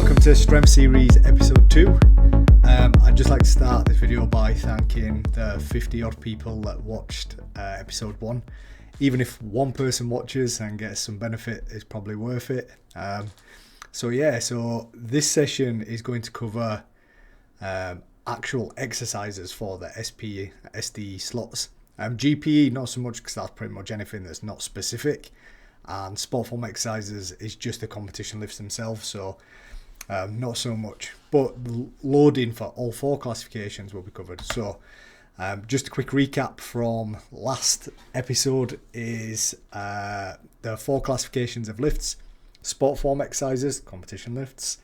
welcome to Strength Series episode 2. I'd just like to start this video by thanking the 50 odd people that watched episode 1. Even if one person watches and gets some benefit, it's probably worth it. So this session is going to cover actual exercises for the SP, SD slots. GPE, not so much because that's pretty much anything that's not specific. And sport form exercises is just the competition lifts themselves, so not so much. But loading for all 4 classifications will be covered. So just a quick recap from last episode is the 4 classifications of lifts: sport form exercises, competition lifts;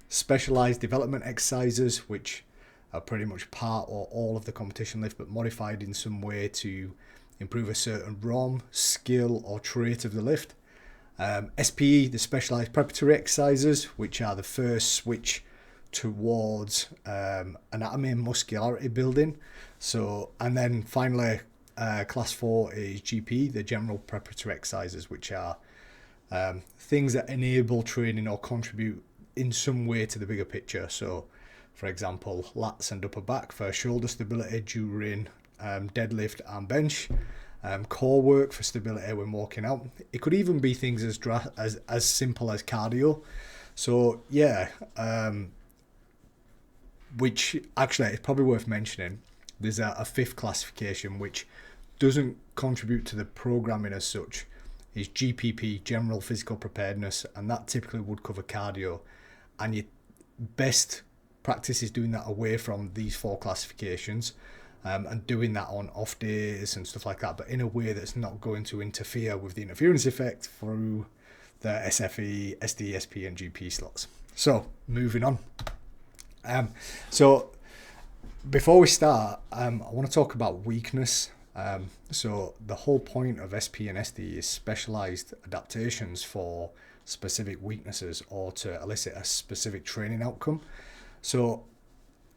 specialized development exercises, which are pretty much part or all of the competition lift but modified in some way to improve a certain ROM, skill or trait of the lift; SPE, the specialized preparatory exercises, which are the first switch towards anatomy and muscularity building. And then finally class 4 is GP, the general preparatory exercises, which are things that enable training or contribute in some way to the bigger picture. So for example, lats and upper back for shoulder stability during deadlift and bench; core work for stability when walking out. It could even be things as simple as cardio. So which actually it's probably worth mentioning. There's a 5th classification which doesn't contribute to the programming as such. Is GPP, general physical preparedness, and that typically would cover cardio. And your best practice is doing that away from these 4 classifications. And doing that on off days and stuff like that, but in a way that's not going to interfere with the interference effect through the SFE, SD, SP and GP slots. So moving on. So before we start, I want to talk about weakness. So the whole point of SP and SD is specialized adaptations for specific weaknesses or to elicit a specific training outcome. So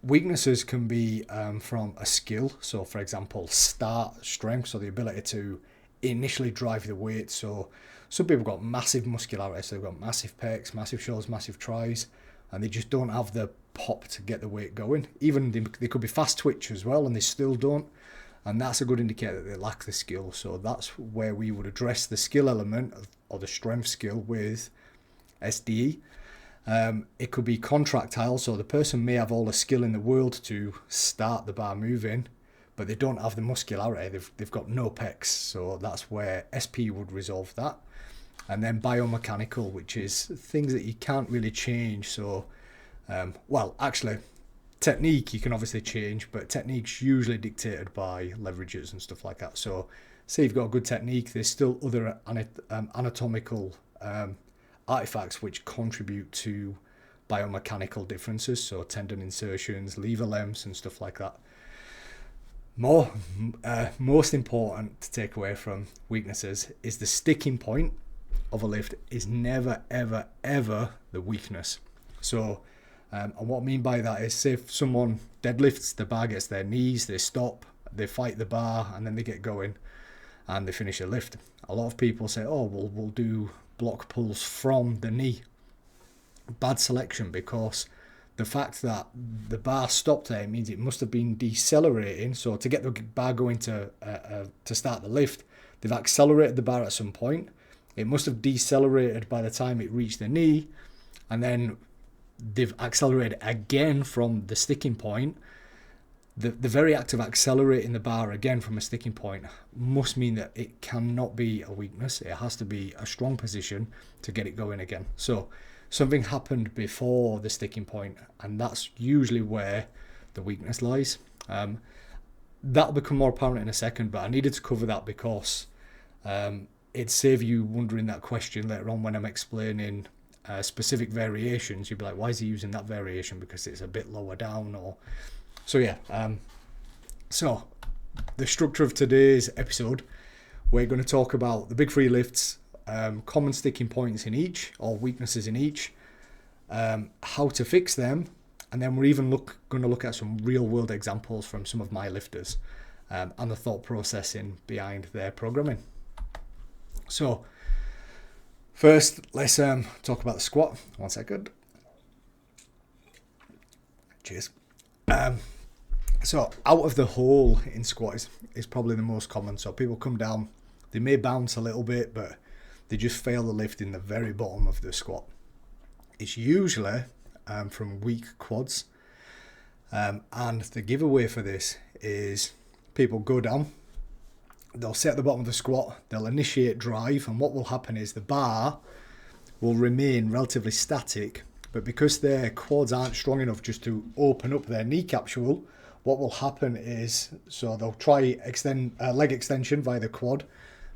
weaknesses can be from a skill. So for example, start strength, so the ability to initially drive the weight. So some people got massive muscularity, so they've got massive pecs, massive shoulders, massive tries, and they just don't have the pop to get the weight going. Even they could be fast twitch as well, and they still don't. And that's a good indicator that they lack the skill. So that's where we would address the skill element or the strength skill with SDE. It could be contractile, so the person may have all the skill in the world to start the bar moving, but they don't have the muscularity. They've got no pecs, so that's where SP would resolve that. And then biomechanical, which is things that you can't really change. So, actually, technique you can obviously change, but technique's usually dictated by leverages and stuff like that. So, say you've got a good technique, there's still other anatomical artifacts which contribute to biomechanical differences, so tendon insertions, lever lengths and stuff like that. Most important to take away from weaknesses is the sticking point of a lift is never ever ever the weakness. So and what I mean by that is, say if someone deadlifts, the bar gets their knees, they stop, they fight the bar and then they get going and they finish a lift. A lot of people say, oh well, we'll do block pulls from the knee. Bad selection, because the fact that the bar stopped there means it must have been decelerating. So to get the bar going to start the lift, they've accelerated the bar at some point. It must have decelerated by the time it reached the knee, and then they've accelerated again from the sticking point. The very act of accelerating the bar again from a sticking point must mean that it cannot be a weakness. It has to be a strong position to get it going again. So something happened before the sticking point, and that's usually where the weakness lies. That'll become more apparent in a second, but I needed to cover that because it'd save you wondering that question later on when I'm explaining specific variations. You'd be like, why is he using that variation? Because it's a bit lower down or... So the structure of today's episode, we're going to talk about the big 3 lifts, common sticking points in each or weaknesses in each, how to fix them, and then we're even going to look at some real world examples from some of my lifters and the thought processing behind their programming. So first, let's talk about the squat. 1 second. Cheers. So out of the hole in squat is probably the most common. So people come down, they may bounce a little bit, but they just fail the lift in the very bottom of the squat. It's usually from weak quads. And the giveaway for this is people go down, they'll sit at the bottom of the squat, they'll initiate drive, and what will happen is the bar will remain relatively static, but because their quads aren't strong enough just to open up their knee capsule, what will happen is, so they'll try leg extension via the quad,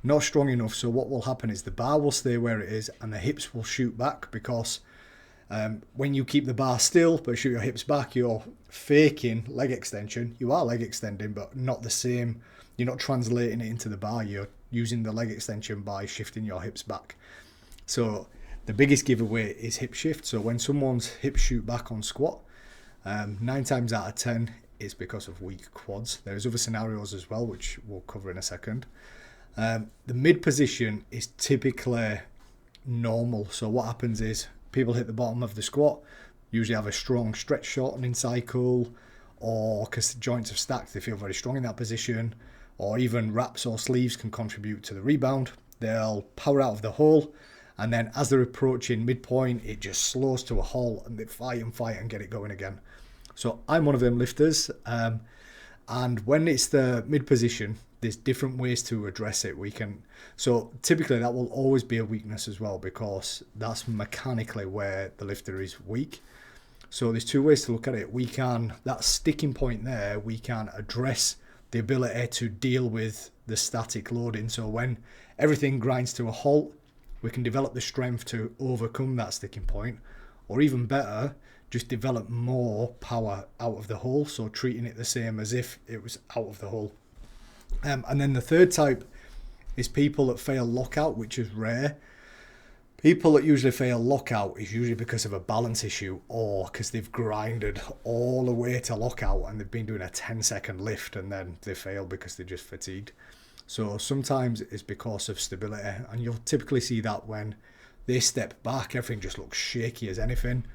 not strong enough, so what will happen is the bar will stay where it is and the hips will shoot back, because when you keep the bar still but shoot your hips back, you're faking leg extension. You are leg extending, but not the same. You're not translating it into the bar. You're using the leg extension by shifting your hips back. So the biggest giveaway is hip shift. So when someone's hips shoot back on squat, 9 times out of 10 is because of weak quads. There's other scenarios as well, which we'll cover in a second. The mid position is typically normal. So what happens is people hit the bottom of the squat, usually have a strong stretch shortening cycle, or because the joints have stacked, they feel very strong in that position, or even wraps or sleeves can contribute to the rebound. They'll power out of the hole, and then as they're approaching midpoint, it just slows to a halt and they fight and get it going again. So I'm one of them lifters, and when it's the mid position, there's different ways to address it. So typically that will always be a weakness as well, because that's mechanically where the lifter is weak. So there's 2 ways to look at it. That sticking point there, we can address the ability to deal with the static loading. So when everything grinds to a halt, we can develop the strength to overcome that sticking point, or even better, just develop more power out of the hole. So treating it the same as if it was out of the hole. And then the third type is people that fail lockout, which is rare. People that usually fail lockout is usually because of a balance issue, or because they've grinded all the way to lockout and they've been doing a 10-second lift and then they fail because they're just fatigued. So sometimes it's because of stability, and you'll typically see that when they step back, everything just looks shaky as anything.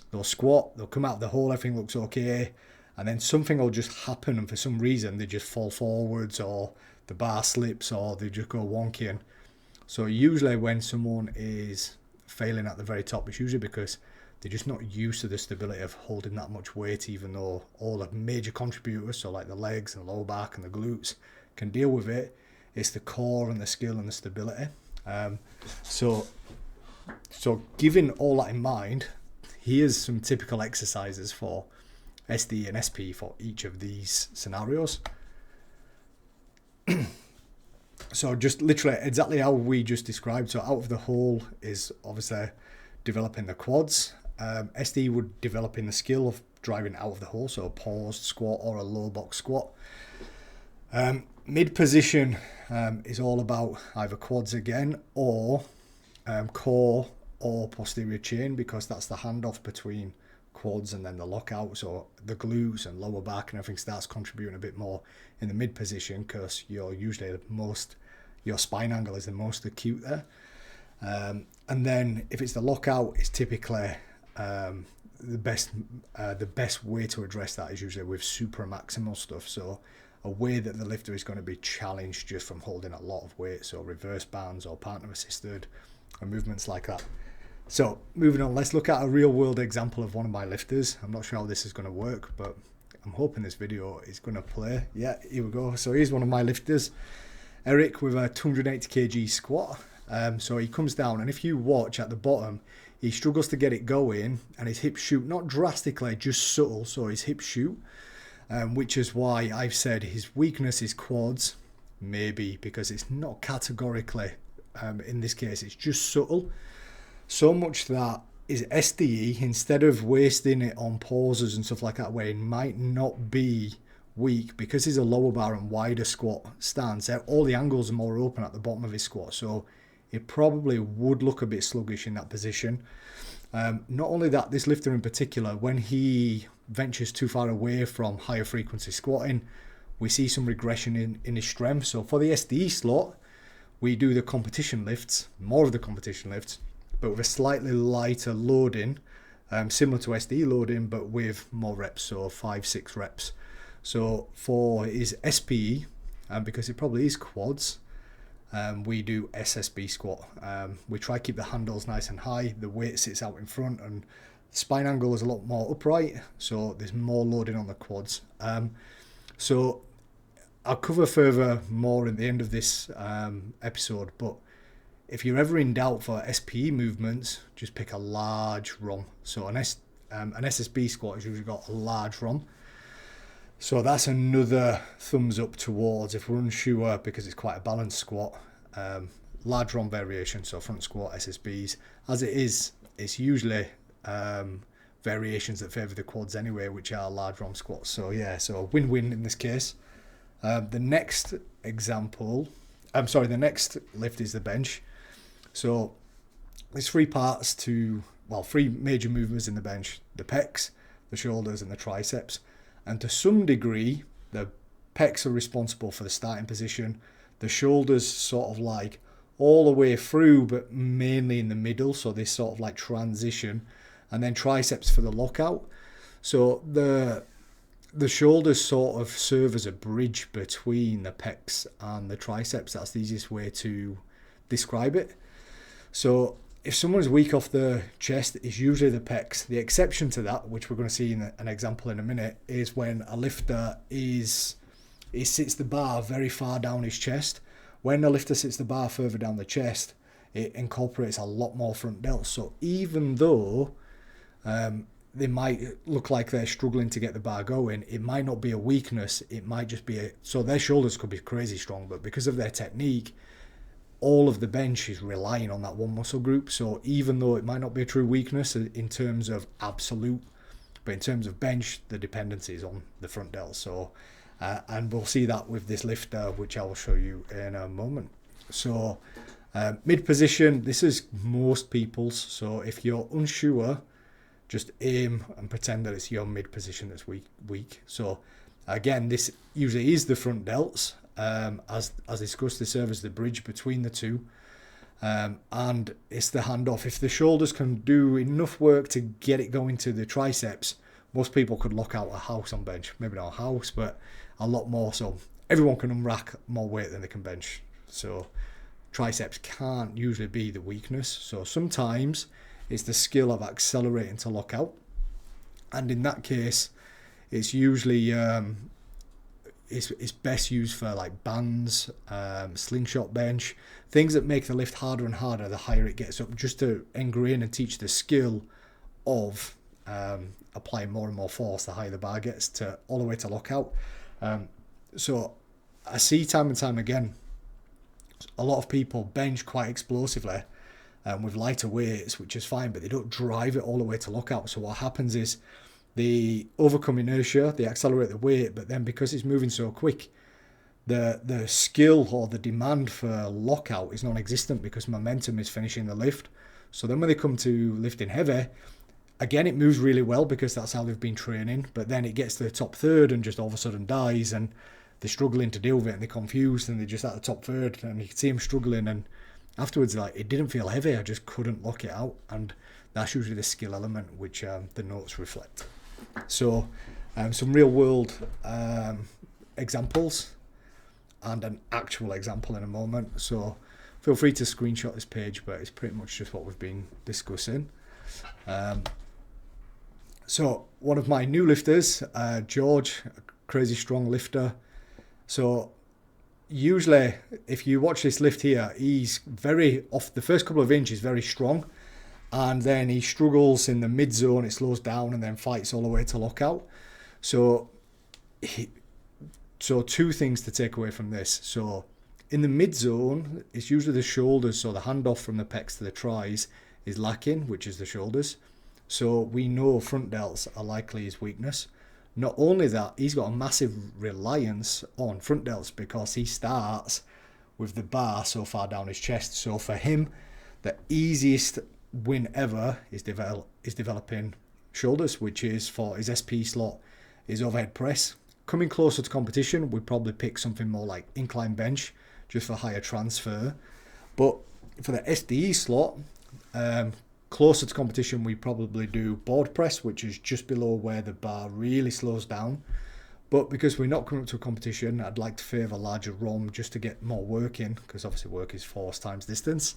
They'll squat, they'll come out of the hole, everything looks okay, and then something will just happen, and for some reason they just fall forwards, or the bar slips, or they just go wonky. And so usually when someone is failing at the very top, it's usually because they're just not used to the stability of holding that much weight, even though all the major contributors, so like the legs and the lower back and the glutes, can deal with it. It's the core and the skill and the stability. So given all that in mind, here's some typical exercises for SD and SP for each of these scenarios. So just literally exactly how we just described. So out of the hole is obviously developing the quads. SD would develop in the skill of driving out of the hole, so a paused squat or a low box squat. Mid position is all about either quads again, or core or posterior chain, because that's the handoff between quads and then the lockout. So the glutes and lower back and everything starts contributing a bit more in the mid position, because you're usually your spine angle is the most acute there. And then if it's the lockout, it's typically the best way to address that is usually with supramaximal stuff. So a way that the lifter is going to be challenged just from holding a lot of weight, so reverse bands or partner assisted and movements like that. So moving on, let's look at a real world example of one of my lifters. I'm not sure how this is going to work, but I'm hoping this video is going to play. Yeah, here we go. So here's one of my lifters, Eric, with a 280 kg squat. So he comes down, and if you watch at the bottom, he struggles to get it going, and his hips shoot, not drastically, just subtle. So his hips shoot, which is why I've said his weakness is quads, maybe because it's not categorically, in this case, it's just subtle. So much that his SDE, instead of wasting it on pauses and stuff like that, where it might not be weak, because he's a lower bar and wider squat stance, all the angles are more open at the bottom of his squat, so it probably would look a bit sluggish in that position. Not only that, this lifter in particular, when he ventures too far away from higher frequency squatting, we see some regression in his strength. So for the SDE slot, we do the competition lifts, more of the competition lifts, but with a slightly lighter loading similar to SD loading, but with more reps, so 5-6 reps. So for his SPE, because it probably is quads, we do SSB squat. We try to keep the handles nice and high, the weight sits out in front, and the spine angle is a lot more upright, so there's more loading on the quads. So I'll cover further more at the end of this episode, but if you're ever in doubt for SPE movements, just pick a large ROM. So an SSB squat has usually got a large ROM. So that's another thumbs up towards, if we're unsure, because it's quite a balanced squat, large ROM variation, so front squat, SSBs. As it is, it's usually variations that favour the quads anyway, which are large ROM squats. So yeah, so win-win in this case. The next lift is the bench. So there's three major movements in the bench: the pecs, the shoulders, and the triceps. And to some degree, the pecs are responsible for the starting position. The shoulders sort of like all the way through, but mainly in the middle. So this sort of like transition. And then triceps for the lockout. So the shoulders sort of serve as a bridge between the pecs and the triceps. That's the easiest way to describe it. So if someone's weak off the chest, it's usually the pecs. The exception to that, which we're going to see in an example in a minute, is when a lifter sits the bar very far down his chest. When a lifter sits the bar further down the chest, it incorporates a lot more front delts. So even though they might look like they're struggling to get the bar going, it might not be a weakness, it might just be so their shoulders could be crazy strong, but because of their technique, all of the bench is relying on that one muscle group. So even though it might not be a true weakness in terms of absolute, but in terms of bench, the dependency is on the front delts. So and we'll see that with this lifter, which I will show you in a moment. So mid position, this is most people's. So if you're unsure, just aim and pretend that it's your mid position that's weak. So again, this usually is the front delts. As discussed, they serve as the bridge between the two, and it's the handoff. If the shoulders can do enough work to get it going to the triceps, most people could lock out a house on bench. Maybe not a house, but a lot more. So everyone can unrack more weight than they can bench. So triceps can't usually be the weakness. So sometimes it's the skill of accelerating to lock out, and in that case, it's usually it's best used for like bands, slingshot bench, things that make the lift harder and harder the higher it gets up, just to ingrain and teach the skill of applying more and more force the higher the bar gets, to all the way to lockout. So I see time and time again a lot of people bench quite explosively with lighter weights, which is fine, but they don't drive it all the way to lockout. So what happens is they overcome inertia, they accelerate the weight, but then because it's moving so quick, the skill or the demand for lockout is non-existent because momentum is finishing the lift. So then when they come to lifting heavy, again, it moves really well because that's how they've been training, but then it gets to the top third and just all of a sudden dies, and they're struggling to deal with it, and they're confused, and they're just at the top third, and you can see them struggling, and afterwards, like, it didn't feel heavy, I just couldn't lock it out. And that's usually the skill element which the notes reflect. So some real world examples and an actual example in a moment. So feel free to screenshot this page, but it's pretty much just what we've been discussing. So one of my new lifters, George, a crazy strong lifter. So usually if you watch this lift here, he's very off the first couple of inches, very strong, and then he struggles in the mid zone, it slows down, and then fights all the way to lockout. So two things to take away from this. So in the mid zone, it's usually the shoulders, so the handoff from the pecs to the tris is lacking, which is the shoulders. So we know front delts are likely his weakness. Not only that, he's got a massive reliance on front delts because he starts with the bar so far down his chest. So for him, the easiest win ever is developing shoulders, which is for his SP slot, his overhead press. Coming closer to competition, we'd probably pick something more like incline bench, just for higher transfer. But for the SDE slot, closer to competition, we probably do board press, which is just below where the bar really slows down. But because we're not coming up to a competition, I'd like to favour larger ROM just to get more work in, because obviously work is force times distance.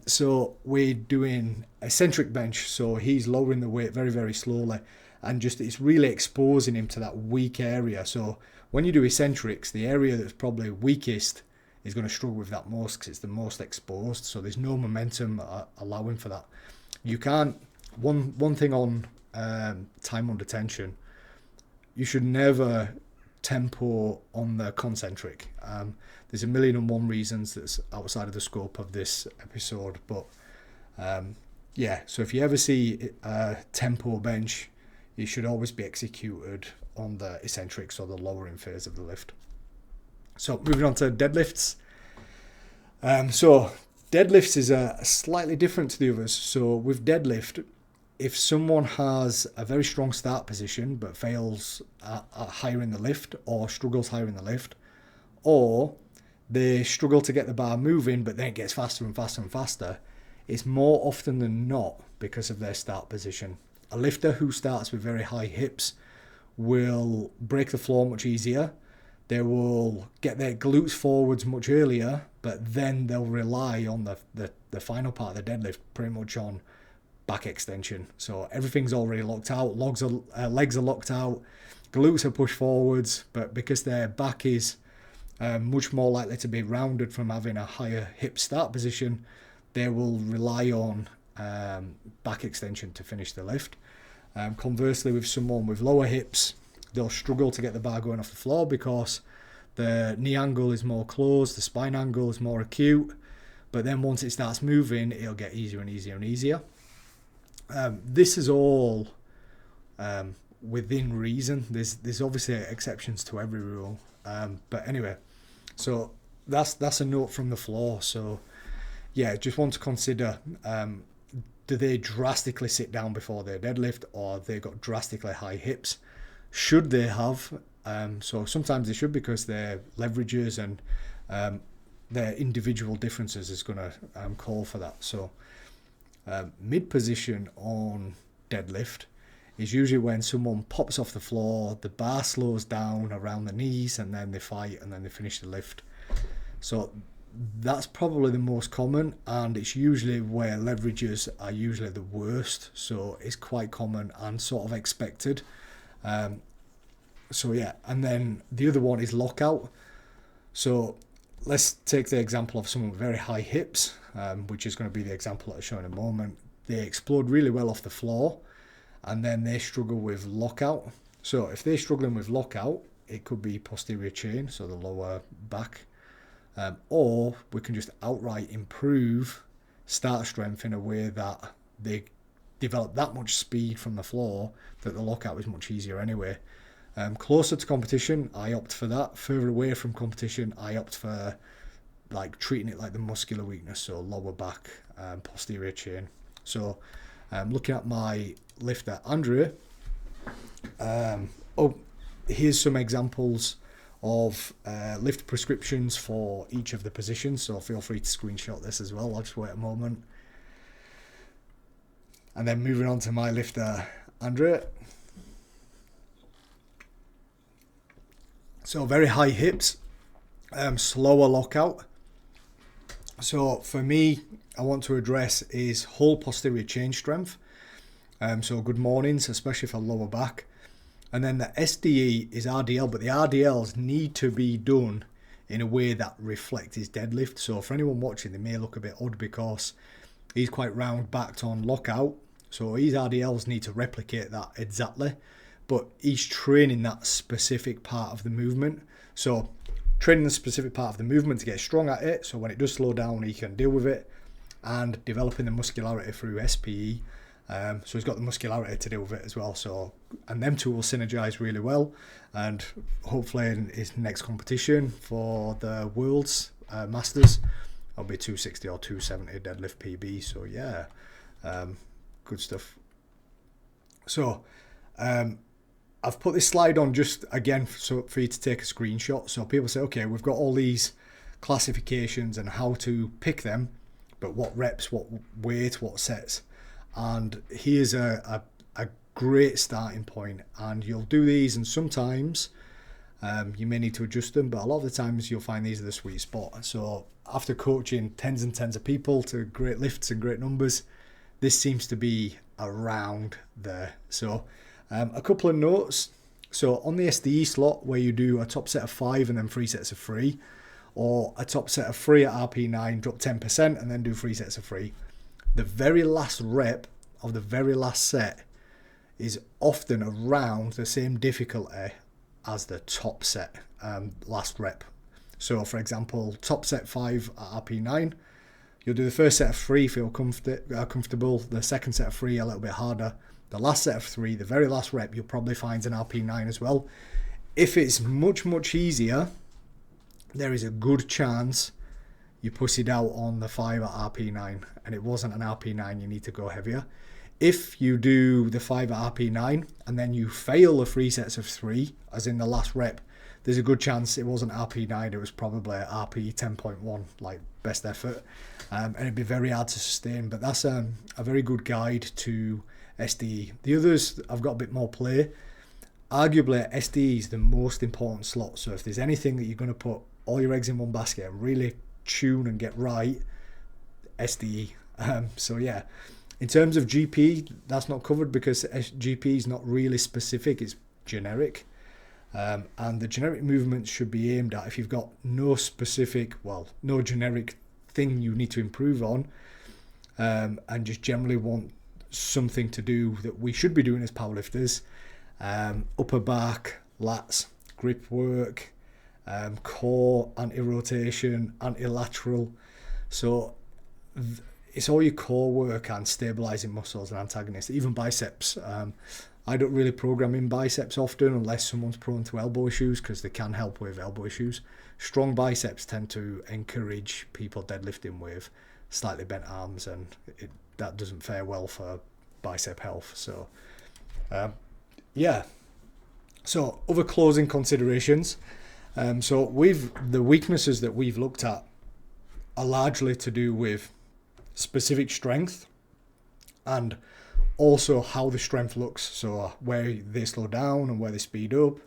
So we're doing eccentric bench, so he's lowering the weight very, very slowly, and just it's really exposing him to that weak area. So when you do eccentrics, the area that's probably weakest is going to struggle with that most because it's the most exposed, so there's no momentum allowing for that. You can't, one thing on time under tension, you should never tempo on the concentric. There's 1,000,001 reasons that's outside of the scope of this episode, but yeah, so if you ever see a tempo bench, it should always be executed on the eccentrics or the lowering phase of the lift. So moving on to deadlifts. So deadlifts is slightly different to the others. So with deadlift, if someone has a very strong start position but fails higher in the lift or struggles higher in the lift, or they struggle to get the bar moving but then it gets faster and faster and faster, it's more often than not because of their start position. A lifter who starts with very high hips will break the floor much easier. They will get their glutes forwards much earlier, but then they'll rely on the final part of the deadlift pretty much on back extension. So everything's already locked out, legs are locked out, glutes are pushed forwards, but because their back is much more likely to be rounded from having a higher hip start position, they will rely on back extension to finish the lift. Conversely, with someone with lower hips, they'll struggle to get the bar going off the floor because the knee angle is more closed, the spine angle is more acute, but then once it starts moving, it'll get easier and easier and easier. This is all within reason. There's obviously exceptions to every rule, but anyway, so that's a note from the floor. So yeah, just want to consider, do they drastically sit down before their deadlift, or have they got drastically high hips? Should they have? So sometimes they should, because their leverages and their individual differences is going to call for that. So mid position on deadlift is usually when someone pops off the floor, the bar slows down around the knees, and then they fight and then they finish the lift. So that's probably the most common, and it's usually where leverages are usually the worst, so it's quite common and sort of expected. So yeah, and then the other one is lockout. So let's take the example of someone with very high hips, which is going to be the example that I'll show in a moment. They explode really well off the floor, and then they struggle with lockout. So if they're struggling with lockout, it could be posterior chain, so the lower back, or we can just outright improve start strength in a way that they develop that much speed from the floor that the lockout is much easier anyway. Closer to competition, I opt for that. Further away from competition, I opt for like treating it like the muscular weakness, so lower back, posterior chain. So looking at my lifter Andrea, here's some examples of lift prescriptions for each of the positions, so feel free to screenshot this as well. I'll just wait a moment. And then moving on to my lifter Andrea. So very high hips, slower lockout. So for me, I want to address is whole posterior chain strength. So good mornings, especially for lower back. And then the SDE is RDL, but the RDLs need to be done in a way that reflects his deadlift. So for anyone watching, they may look a bit odd because he's quite round backed on lockout. So his RDLs need to replicate that exactly, but he's training that specific part of the movement. So training the specific part of the movement to get strong at it, so when it does slow down, he can deal with it, and developing the muscularity through SPE. So he's got the muscularity to deal with it as well. So, and them two will synergize really well, and hopefully in his next competition for the Worlds Masters, I'll be 260 or 270 deadlift PB. So yeah, good stuff. So I've put this slide on just again so for you to take a screenshot. So people say, okay, we've got all these classifications and how to pick them, but what reps, what weight, what sets? And here's a great starting point. And you'll do these, and sometimes you may need to adjust them, but a lot of the times you'll find these are the sweet spot. So after coaching tens and tens of people to great lifts and great numbers, this seems to be around there. So a couple of notes. So on the SDE slot, where you do a top set of 5 and then 3 sets of 3, or a top set of 3 at RP9, drop 10% and then do 3 sets of 3, the very last rep of the very last set is often around the same difficulty as the top set last rep. So for example, top set 5 at RP9, you'll do the first set of 3, feel comfortable, the second set of 3 a little bit harder, the last set of 3, the very last rep, you'll probably find an RP9 as well. If it's much easier, there is a good chance you pussied out on the 5 at RP9 and it wasn't an RP9, you need to go heavier. If you do the 5 at RP9 and then you fail the 3 sets of 3, as in the last rep, there's a good chance it wasn't RP9, it was probably RP 10.1, like best effort. And it'd be very hard to sustain, but that's a very good guide to SDE. The others, I've got a bit more play. Arguably, SDE is the most important slot, so if there's anything that you're going to put all your eggs in one basket and really tune and get right, SDE. So yeah, in terms of GP, that's not covered because GP is not really specific, it's generic. And the generic movements should be aimed at if you've got no specific, no generic thing you need to improve on, and just generally want something to do that we should be doing as powerlifters. Upper back, lats, grip work, core, anti-rotation, anti-lateral. So it's all your core work and stabilizing muscles and antagonists, even biceps. I don't really program in biceps often unless someone's prone to elbow issues, because they can help with elbow issues. Strong biceps tend to encourage people deadlifting with slightly bent arms, and that doesn't fare well for bicep health. So yeah. So other closing considerations. So with the weaknesses that we've looked at are largely to do with specific strength and also how the strength looks, so where they slow down and where they speed up.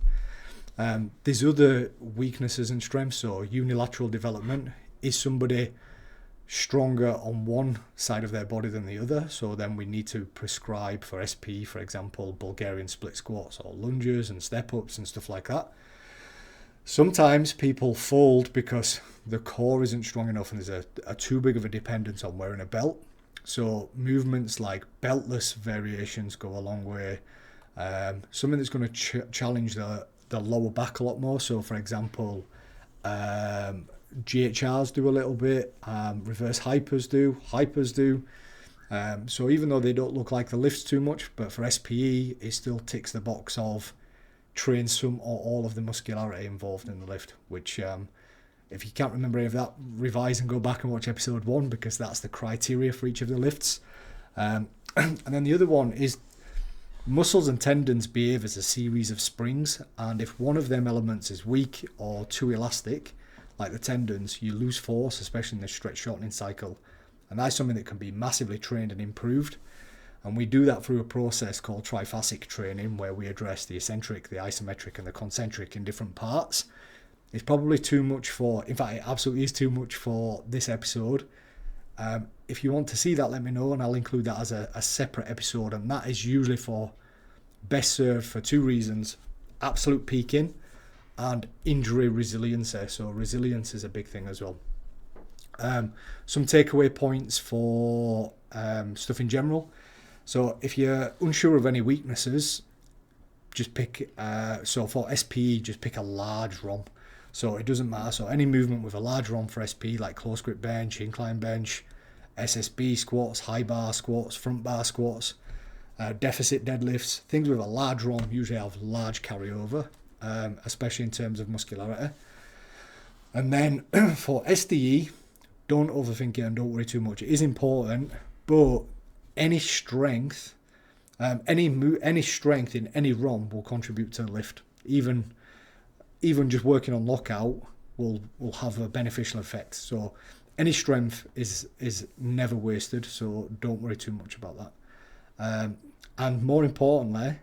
There's other weaknesses in strength, so unilateral development. Is somebody stronger on one side of their body than the other? So then we need to prescribe for SP, for example, Bulgarian split squats or lunges and step-ups and stuff like that. Sometimes people fold because the core isn't strong enough and there's a too big of a dependence on wearing a belt. So movements like beltless variations go a long way. Something that's going to challenge the lower back a lot more. So for example, GHRs do a little bit, reverse hypers do. So even though they don't look like the lifts too much, but for SPE, it still ticks the box of train some or all of the muscularity involved in the lift, which if you can't remember any of that, revise and go back and watch episode 1, because that's the criteria for each of the lifts. And then the other one is muscles and tendons behave as a series of springs, and if one of them elements is weak or too elastic, like the tendons, you lose force, especially in the stretch shortening cycle. And that's something that can be massively trained and improved. And we do that through a process called triphasic training, where we address the eccentric, the isometric, and the concentric in different parts. It's probably too much for, in fact, it absolutely is too much for this episode. If you want to see that, let me know, and I'll include that as a separate episode. And that is usually for best served for 2 reasons: absolute peaking and injury resiliency. So resilience is a big thing as well. Some takeaway points for stuff in general. So if you're unsure of any weaknesses, just pick, so for SPE, just pick a large ROM. So it doesn't matter. So any movement with a large ROM for SP, like close grip bench, incline bench, SSB squats, high bar squats, front bar squats, deficit deadlifts, things with a large ROM usually have large carryover, especially in terms of muscularity. And then for SDE, don't overthink it and don't worry too much. It is important, but any strength, any strength in any ROM will contribute to the lift. Even just working on lockout will have a beneficial effect. So any strength is never wasted, so don't worry too much about that. And more importantly,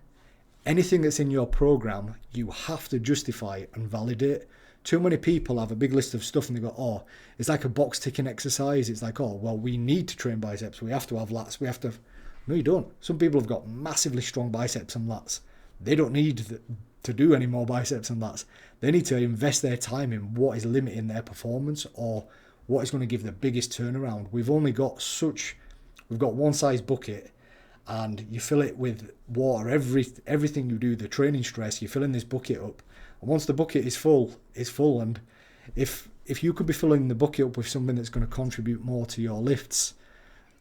anything that's in your program, you have to justify and validate. Too many people have a big list of stuff and they go, oh, it's like a box ticking exercise. It's like, oh, well, we need to train biceps. We have to have lats. We have to. No, you don't. Some people have got massively strong biceps and lats. They don't need to do any more biceps and lats. They need to invest their time in what is limiting their performance or what is going to give the biggest turnaround. We've got one size bucket, and you fill it with water. Everything you do, the training stress, you're filling this bucket up. And once the bucket is full, it's full. And if you could be filling the bucket up with something that's going to contribute more to your lifts,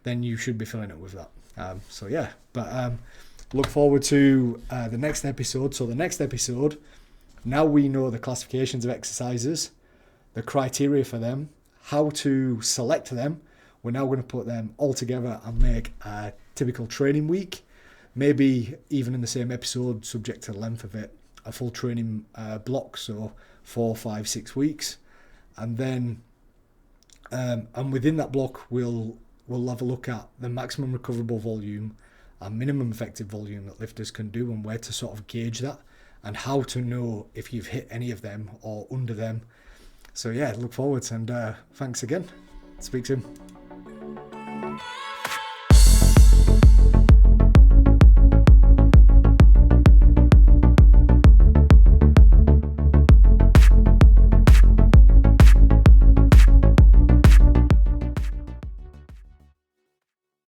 then you should be filling it with that. Look forward to the next episode. So the next episode, now we know the classifications of exercises, the criteria for them, how to select them. We're now going to put them all together and make a typical training week. Maybe even in the same episode, subject to the length of it, a full training block, so 4, 5, 6 weeks. And then, and within that block, we'll have a look at the maximum recoverable volume and minimum effective volume that lifters can do and where to sort of gauge that and how to know if you've hit any of them or under them. So yeah, look forward, and thanks again. Speak soon.